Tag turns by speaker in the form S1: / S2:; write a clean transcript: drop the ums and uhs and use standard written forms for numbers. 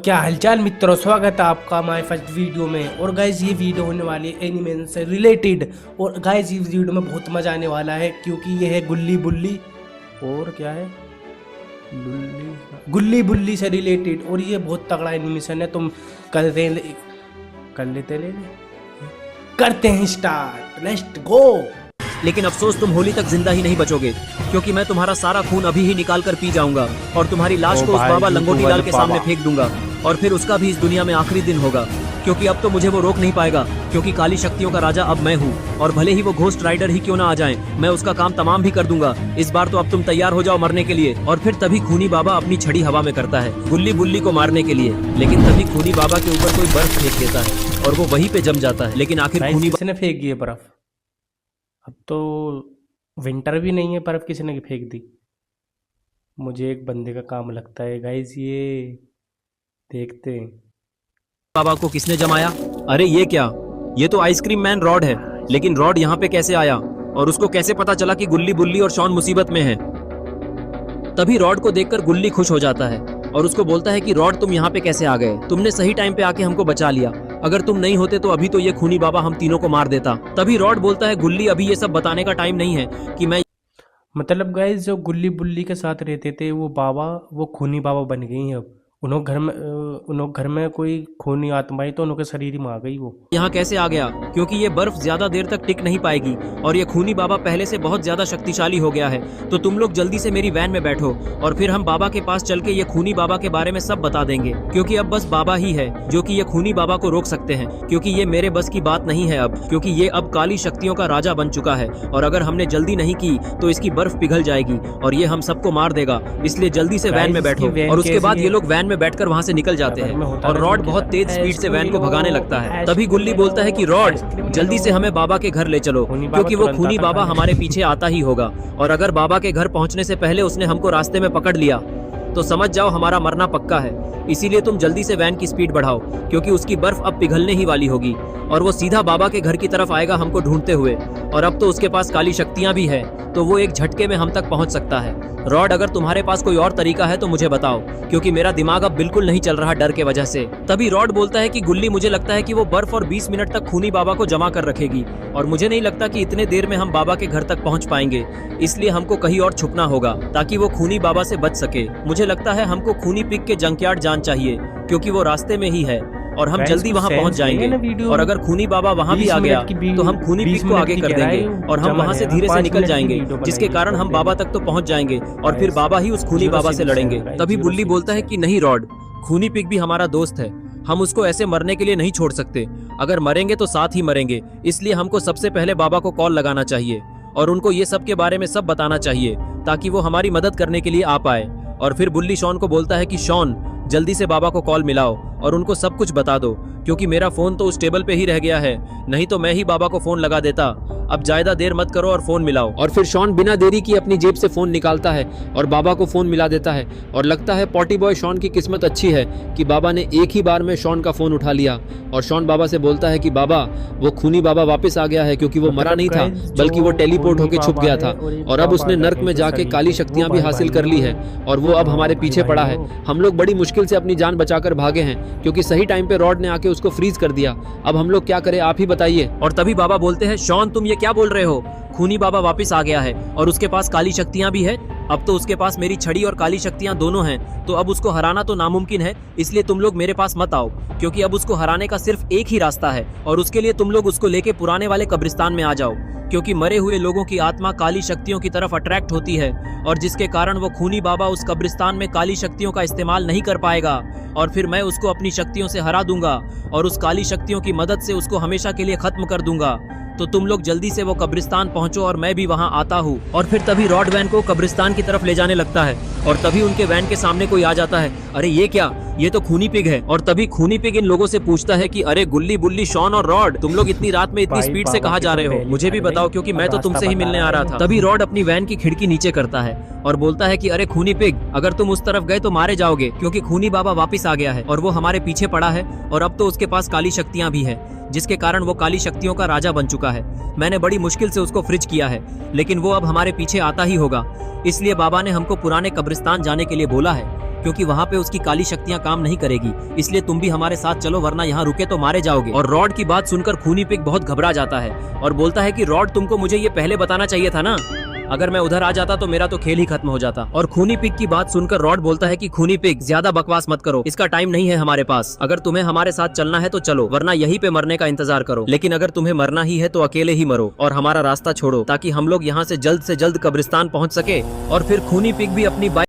S1: क्या हालचाल मित्रों, स्वागत है आपका हमारे फर्स्ट वीडियो में। और गाइज ये वीडियो होने वाली है एनिमे से रिलेटेड। और गाइज इस वीडियो में बहुत मजा आने वाला है क्योंकि ये है गुल्ली बुल्ली और क्या है गुल्ली बुल्ली से रिलेटेड। और ये बहुत तगड़ा एनिमेशन है। तुम करते हैं स्टार्ट, लेट्स गो।
S2: लेकिन अफसोस तुम होली तक जिंदा ही नहीं बचोगे, क्योंकि मैं तुम्हारा सारा खून अभी ही निकाल कर पी जाऊंगा और तुम्हारी लाश को उस बाबा लंगोटी लाल के सामने फेंक दूंगा। और फिर उसका भी इस दुनिया में आखिरी दिन होगा, क्योंकि अब तो मुझे वो रोक नहीं पाएगा, क्योंकि काली शक्तियों का राजा अब मैं हूँ। और भले ही वो घोस्ट राइडर ही क्यों ना आ जाएं, मैं उसका काम तमाम भी कर दूंगा। इस बार तो अब तुम तैयार हो जाओ मरने के लिए। और फिर तभी खूनी बाबा अपनी छड़ी हवा में करता है गुल्ली बुल्ली को मारने के लिए, लेकिन तभी खूनी बाबा के ऊपर कोई बर्फ फेंक देता है और वो वहीं पे जम जाता है। लेकिन आखिर खूनी
S1: किसने फेंक है बर्फ? अब तो विंटर भी नहीं है, बर्फ किसी ने फेंक दी। मुझे एक बंदे का काम लगता है गाइस, ये देखते हैं
S2: बाबा को किसने जमाया। अरे ये क्या, ये तो आइसक्रीम मैन रॉड है। लेकिन रॉड यहाँ पे कैसे आया और उसको कैसे पता चला कि गुल्ली बुल्ली और शॉन मुसीबत में है। तभी रॉड को देखकर गुल्ली खुश हो जाता है और उसको बोलता है कि रॉड तुम यहाँ पे कैसे आ गए, तुमने सही टाइम पे आके हमको बचा लिया। अगर तुम नहीं होते तो अभी तो ये खूनी बाबा हम तीनों को मार देता। तभी रॉड बोलता है गुल्ली अभी ये सब बताने का टाइम नहीं है कि मैं
S1: मतलब गाइस जो गुल्ली बुल्ली के साथ रहते थे वो बाबा, वो खूनी बाबा बन गई हैं। अब उन्होंने घर में कोई खूनी आत्माएं तो उनके शरीर में आ गई। वो
S2: यहाँ कैसे आ गया, क्योंकि ये बर्फ ज्यादा देर तक टिक नहीं पाएगी और ये खूनी बाबा पहले से बहुत ज्यादा शक्तिशाली हो गया है। तो तुम लोग जल्दी से मेरी वैन में बैठो और फिर हम बाबा के पास चल के ये खूनी बाबा के बारे में सब बता देंगे, क्योंकि अब बस बाबा ही है जो कि ये खूनी बाबा को रोक सकते हैं। क्योंकि ये मेरे बस की बात नहीं है अब, क्योंकि ये अब काली शक्तियों का राजा बन चुका है और अगर हमने जल्दी नहीं की तो इसकी बर्फ पिघल जाएगी और ये हम सबको मार देगा। इसलिए जल्दी से वैन में बैठो। और उसके बाद ये लोग वैन में बैठकर वहाँ से निकल जाते हैं और रॉड बहुत तेज स्पीड से वैन को भगाने लगता है। तभी गुल्ली बोलता है कि रॉड जल्दी से हमें बाबा के घर ले चलो, क्योंकि वो खूनी बाबा हमारे पीछे आता ही होगा। और अगर बाबा के घर पहुंचने से पहले उसने हमको रास्ते में पकड़ लिया तो समझ जाओ हमारा मरना पक्का है। इसीलिए तुम जल्दी से वैन की स्पीड बढ़ाओ, क्योंकि उसकी बर्फ अब पिघलने ही वाली होगी और वो सीधा बाबा के घर की तरफ आएगा हमको ढूंढते हुए। और अब तो उसके पास काली शक्तियां भी है, तो वो एक झटके में हम तक पहुंच सकता है। रॉड अगर तुम्हारे पास कोई और तरीका है तो मुझे बताओ, क्योंकि मेरा दिमाग अब बिल्कुल नहीं चल रहा डर के वजह से। तभी रॉड बोलता है कि गुल्ली मुझे लगता है कि वो बर्फ और 20 मिनट तक खूनी बाबा को जमा कर रखेगी और मुझे नहीं लगता कि इतने देर में हम बाबा के घर तक पहुंच पाएंगे। इसलिए हमको कहीं और छुपना होगा ताकि वो खूनी बाबा से बच सके। मुझे लगता है हमको खूनी पिग के जंकयार्ड जाना चाहिए, क्योंकि वो रास्ते में ही है और हम जल्दी वहां पहुंच जाएंगे। और अगर खूनी बाबा वहां भी आ गया तो हम खूनी पिग को आगे कर देंगे और हम वहां से धीरे से निकल जाएंगे, जिसके कारण हम बाबा तक तो पहुंच जाएंगे और फिर बाबा ही उस खूनी बाबा से लड़ेंगे। तभी बुल्ली बोलता है कि नहीं रॉड, खूनी पिग भी हमारा दोस्त है, हम उसको ऐसे मरने के लिए नहीं छोड़ सकते। अगर मरेंगे तो साथ ही मरेंगे, इसलिए हमको सबसे पहले बाबा को कॉल लगाना चाहिए और उनको ये सब के बारे में सब बताना चाहिए ताकि वो हमारी मदद करने के लिए आ पाए। और फिर बुल्ली शॉन को बोलता है कि शॉन जल्दी से बाबा को कॉल मिलाओ और उनको सब कुछ बता दो, क्योंकि मेरा फोन तो उस टेबल पे ही रह गया है, नहीं तो मैं ही बाबा को फोन लगा देता। अब ज्यादा देर मत करो और फोन मिलाओ। और फिर शॉन बिना देरी की अपनी जेब से फोन निकालता है और बाबा को फोन मिला देता है। और लगता है पॉटी बॉय शॉन की किस्मत अच्छी है कि बाबा ने एक ही बार में शॉन का फोन उठा लिया। और शॉन बाबा से बोलता है कि बाबा वो खूनी बाबा वापस आ गया है, क्योंकि वो मरा नहीं था बल्कि वो टेलीपोर्ट होकर छुप गया था और अब उसने नर्क में जाके काली शक्तियां भी हासिल कर ली है और वो अब हमारे पीछे पड़ा है। हम लोग बड़ी मुश्किल से अपनी जान बचाकर भागे हैं, क्योंकि सही टाइम पे रॉड ने आके उसको फ्रीज कर दिया। अब हम लोग क्या करें, आप ही बताइए। और तभी बाबा बोलते हैं शॉन तुम ये क्या बोल रहे हो, खूनी बाबा वापस आ गया है और उसके पास काली शक्तियां भी है। अब तो उसके पास मेरी छड़ी और काली शक्तियां दोनों हैं, तो अब उसको हराना तो नामुमकिन है। इसलिए तुम लोग मेरे पास मत आओ, क्योंकि अब उसको हराने का सिर्फ एक ही रास्ता है और उसके लिए तुम लोग उसको लेके पुराने वाले कब्रिस्तान में आ जाओ, क्योंकि मरे हुए लोगों की आत्मा काली शक्तियों की तरफ अट्रैक्ट होती है और जिसके कारण वो खूनी बाबा उस कब्रिस्तान में काली शक्तियों का इस्तेमाल नहीं कर पाएगा और फिर मैं उसको अपनी शक्तियों से हरा दूंगा और उस काली शक्तियों की मदद से उसको हमेशा के लिए खत्म कर दूंगा। तो तुम लोग जल्दी से वो कब्रिस्तान पहुंचो और मैं भी वहां आता हूँ। और फिर तभी रॉड वैन को कब्रिस्तान की तरफ ले जाने लगता है और तभी उनके वैन के सामने कोई आ जाता है। अरे ये क्या, ये तो खूनी पिग है। और तभी खूनी पिग इन लोगों से पूछता है कि अरे गुल्ली बुल्ली शॉन और रॉड, तुम लोग इतनी रात में इतनी स्पीड से कहाँ जा रहे हो, मुझे भी बताओ, क्योंकि मैं तो तुमसे ही मिलने आ रहा था। तभी रॉड अपनी वैन की खिड़की नीचे करता है और बोलता है कि अरे खूनी पिग, अगर तुम उस तरफ गए तो मारे जाओगे, क्योंकि खूनी बाबा वापस आ गया है और वो हमारे पीछे पड़ा है और अब तो उसके पास काली शक्तियां भी है, जिसके कारण वो काली शक्तियों का राजा बन चुका है। मैंने बड़ी मुश्किल से उसको फ्रिज किया है, लेकिन वो अब हमारे पीछे आता ही होगा। इसलिए बाबा ने हमको पुराने कब्रिस्तान जाने के लिए बोला है, क्योंकि वहाँ पे उसकी काली शक्तियाँ काम नहीं करेगी। इसलिए तुम भी हमारे साथ चलो, वरना यहाँ रुके तो मारे जाओगे। और रॉड की बात सुनकर खूनी पिग बहुत घबरा जाता है और बोलता है कि रॉड, तुमको मुझे ये पहले बताना चाहिए था ना। अगर मैं उधर आ जाता तो मेरा तो खेल ही खत्म हो जाता। और खूनी पिग की बात सुनकर रॉड बोलता है कि खूनी पिग, ज्यादा बकवास मत करो, इसका टाइम नहीं है हमारे पास। अगर तुम्हें हमारे साथ चलना है तो चलो, वरना यहीं पे मरने का इंतजार करो। लेकिन अगर तुम्हें मरना ही है तो अकेले ही मरो और हमारा रास्ता छोड़ो, ताकि हम लोग यहाँ से जल्द कब्रिस्तान पहुँच सके। और फिर खूनी पिग भी अपनी बाइक